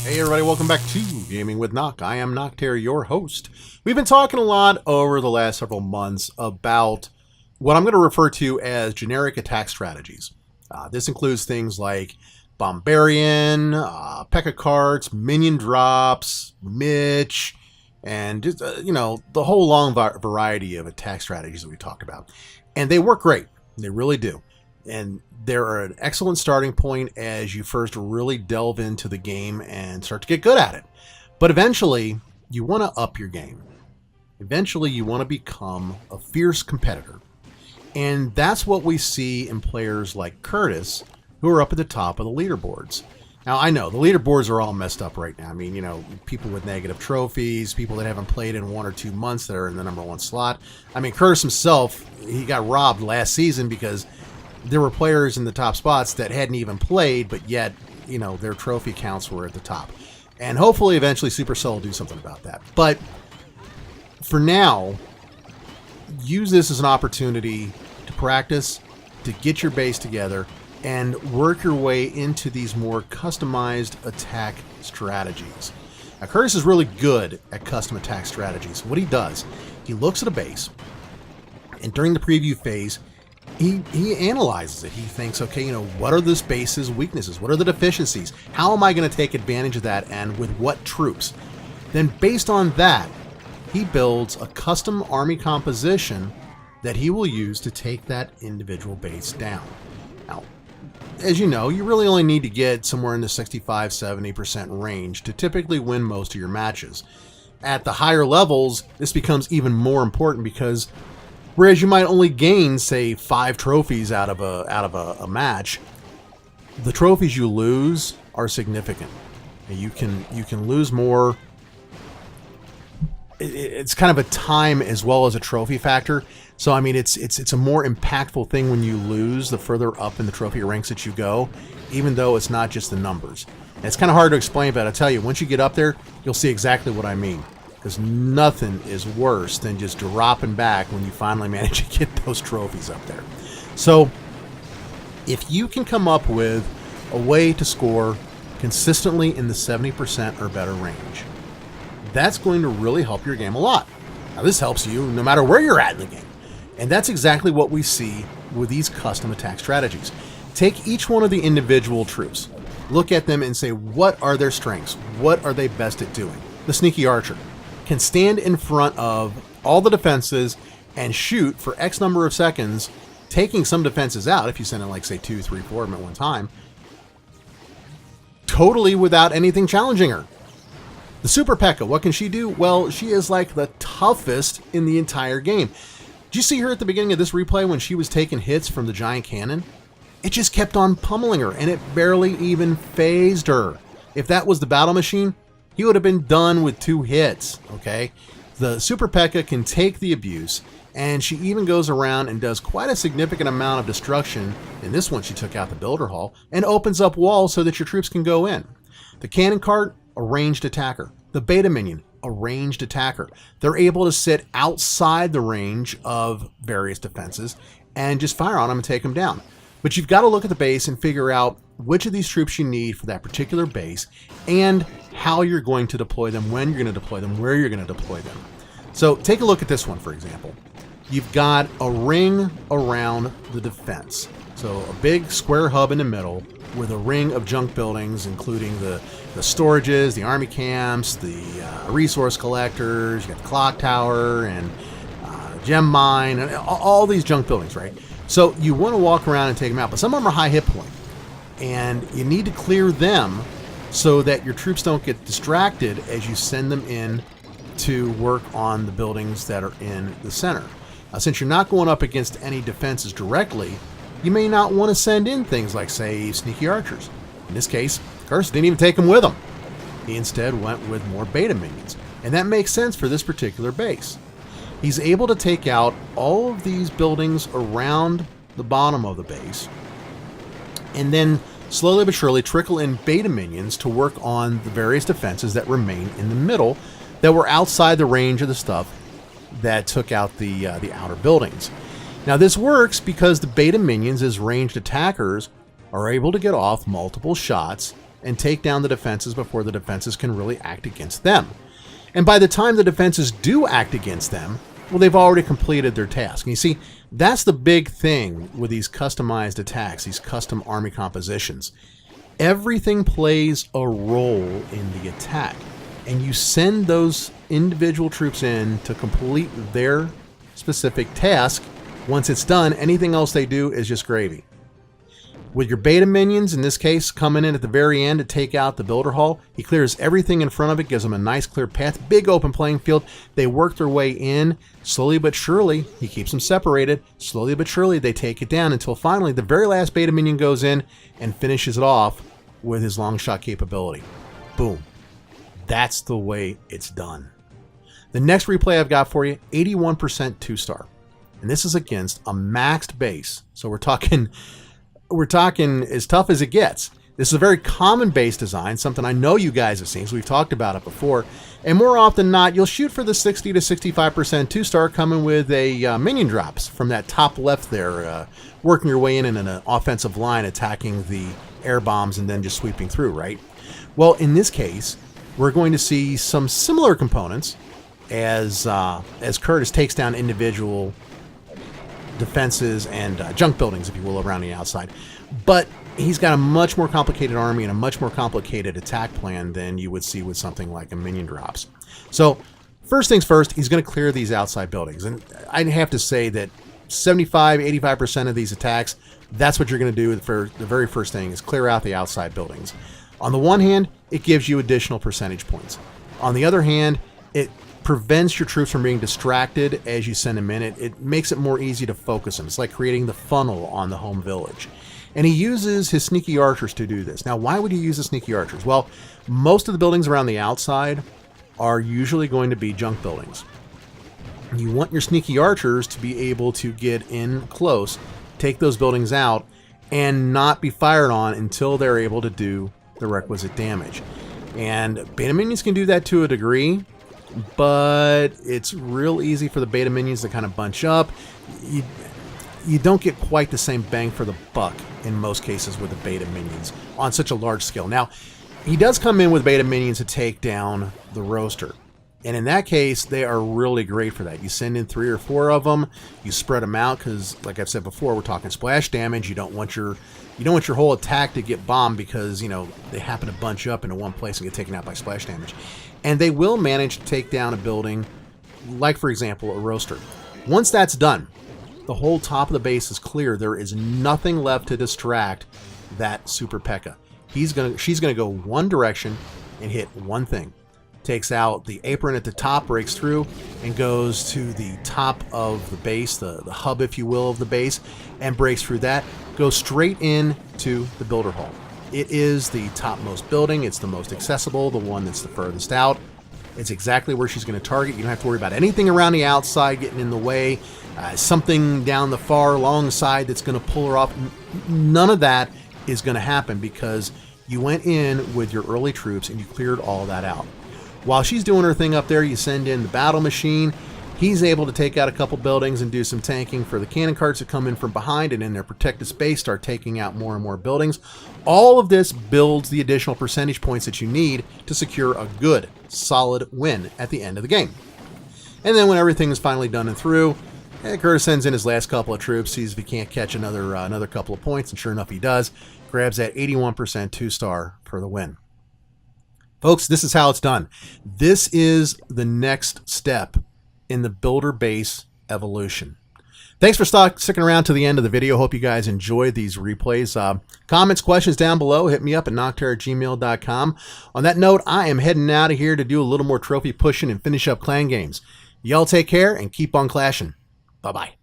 Hey everybody, welcome back to Gaming with Nock. I am Noctair, your host. We've been talking a lot over the last several months about what I'm going to refer to as generic attack strategies. This includes things like Bombarian, P.E.K.K.A carts, minion drops, Mitch, and just, the whole long variety of attack strategies that we talked about. And they work great. They really do. And they're an excellent starting point as you first really delve into the game and start to get good at it. But eventually, you want to up your game. Eventually, you want to become a fierce competitor. And that's what we see in players like Curtis, who are up at the top of the leaderboards. Now, I know, the leaderboards are all messed up right now. I mean, people with negative trophies, people that haven't played in 1 or 2 months that are in the #1 slot. I mean, Curtis himself, he got robbed last season because there were players in the top spots that hadn't even played, but yet, their trophy counts were at the top. And hopefully, eventually, Supercell will do something about that. But for now, use this as an opportunity to practice, to get your base together, and work your way into these more customized attack strategies. Now, Curtis is really good at custom attack strategies. What he does, he looks at a base, and during the preview phase, he analyzes it. He thinks, okay, what are this base's weaknesses? What are the deficiencies? How am I going to take advantage of that, and with what troops? Then based on that, he builds a custom army composition that he will use to take that individual base down. Now, as you know, you really only need to get somewhere in the 65-70% range to typically win most of your matches. At the higher levels, this becomes even more important because whereas you might only gain, say, 5 trophies out of a match, the trophies you lose are significant. You can lose more. It's kind of a time as well as a trophy factor. So I mean, it's a more impactful thing when you lose the further up in the trophy ranks that you go, even though it's not just the numbers. And it's kind of hard to explain, but I tell you, once you get up there, you'll see exactly what I mean. Because nothing is worse than just dropping back when you finally manage to get those trophies up there. So if you can come up with a way to score consistently in the 70% or better range, that's going to really help your game a lot. Now, this helps you no matter where you're at in the game. And that's exactly what we see with these custom attack strategies. Take each one of the individual troops, look at them and say, what are their strengths? What are they best at doing? The sneaky archer can stand in front of all the defenses and shoot for X number of seconds, taking some defenses out, if you send in like, say, 2, 3, 4 of them at one time, totally without anything challenging her. The Super P.E.K.K.A, what can she do? Well, she is like the toughest in the entire game. Did you see her at the beginning of this replay when she was taking hits from the giant cannon? It just kept on pummeling her, and it barely even phased her. If that was the battle machine, he would have been done with 2 hits, okay? The Super P.E.K.K.A can take the abuse, and she even goes around and does quite a significant amount of destruction. In this one, she took out the Builder Hall and opens up walls so that your troops can go in. The Cannon Cart, a ranged attacker. The Beta Minion, a ranged attacker. They're able to sit outside the range of various defenses and just fire on them and take them down. But you've got to look at the base and figure out which of these troops you need for that particular base and how you're going to deploy them, when you're going to deploy them, where you're going to deploy them. So take a look at this one, for example. You've got a ring around the defense. So a big square hub in the middle with a ring of junk buildings, including the storages, the army camps, the resource collectors, you got the clock tower and gem mine, and all these junk buildings, right? So you want to walk around and take them out, but some of them are high hit point, and you need to clear them so that your troops don't get distracted as you send them in to work on the buildings that are in the center. Since you're not going up against any defenses directly, you may not want to send in things like, say, sneaky archers. In this case, Curtis didn't even take them with him. He instead went with more beta minions, and that makes sense for this particular base. He's able to take out all of these buildings around the bottom of the base, and then slowly but surely trickle in beta minions to work on the various defenses that remain in the middle that were outside the range of the stuff that took out the outer buildings. Now this works because the beta minions as ranged attackers are able to get off multiple shots and take down the defenses before the defenses can really act against them. And by the time the defenses do act against them, well, they've already completed their task. And you see, that's the big thing with these customized attacks, these custom army compositions. Everything plays a role in the attack, and you send those individual troops in to complete their specific task. Once it's done, anything else they do is just gravy. With your beta minions, in this case, coming in at the very end to take out the builder hall, he clears everything in front of it, gives them a nice clear path, big open playing field. They work their way in, slowly but surely. He keeps them separated. Slowly but surely, they take it down until finally the very last beta minion goes in and finishes it off with his long shot capability. Boom. That's the way it's done. The next replay I've got for you, 81% 2-star. And this is against a maxed base. So we're talking as tough as it gets. This is a very common base design, something I know you guys have seen, so we've talked about it before. And more often than not, you'll shoot for the 60 to 65% 2-star coming with a minion drops from that top left there, working your way in an offensive line, attacking the air bombs and then just sweeping through, right? Well, in this case, we're going to see some similar components as Curtis takes down individual defenses and junk buildings, if you will, around the outside. But he's got a much more complicated army and a much more complicated attack plan than you would see with something like a minion drops. So first things first, he's going to clear these outside buildings. And I'd have to say that 75-85% of these attacks, that's what you're going to do for the very first thing, is clear out the outside buildings. On the one hand, it gives you additional percentage points. On the other hand, it prevents your troops from being distracted as you send them in. It makes it more easy to focus them. It's like creating the funnel on the home village. And he uses his sneaky archers to do this. Now, why would you use the sneaky archers? Well, most of the buildings around the outside are usually going to be junk buildings. You want your sneaky archers to be able to get in close, take those buildings out, and not be fired on until they're able to do the requisite damage. And beta minions can do that to a degree, but it's real easy for the beta minions to kind of bunch up. You don't get quite the same bang for the buck in most cases with the beta minions on such a large scale. Now, he does come in with beta minions to take down the roaster. And in that case, they are really great for that. You send in 3 or 4 of them, you spread them out, because like I've said before, we're talking splash damage. You don't want your whole attack to get bombed because, you know, they happen to bunch up into one place and get taken out by splash damage. And they will manage to take down a building, like, for example, a roaster. Once that's done, the whole top of the base is clear. There is nothing left to distract that Super P.E.K.K.A. She's gonna go one direction and hit one thing. Takes out the apron at the top, breaks through, and goes to the top of the base, the hub, if you will, of the base, and breaks through that. Goes straight into the builder hall. It is the topmost building. It's the most accessible, the one that's the furthest out. It's exactly where she's going to target. You don't have to worry about anything around the outside getting in the way, something down the far long side that's going to pull her off. None of that is going to happen because you went in with your early troops and you cleared all that out. While she's doing her thing up there, you send in the battle machine. He's able to take out a couple buildings and do some tanking for the cannon carts that come in from behind and in their protected space start taking out more and more buildings. All of this builds the additional percentage points that you need to secure a good, solid win at the end of the game. And then when everything is finally done and through, Curtis sends in his last couple of troops, sees if he can't catch another couple of points, and sure enough he does. Grabs that 81% 2-star for the win. Folks, this is how it's done. This is the next step in the builder base evolution. Thanks for sticking around to the end of the video. Hope you guys enjoyed these replays. Comments, questions down below. Hit me up at knockterror@gmail.com. On that note, I am heading out of here to do a little more trophy pushing and finish up clan games. Y'all take care and keep on clashing. Bye-bye.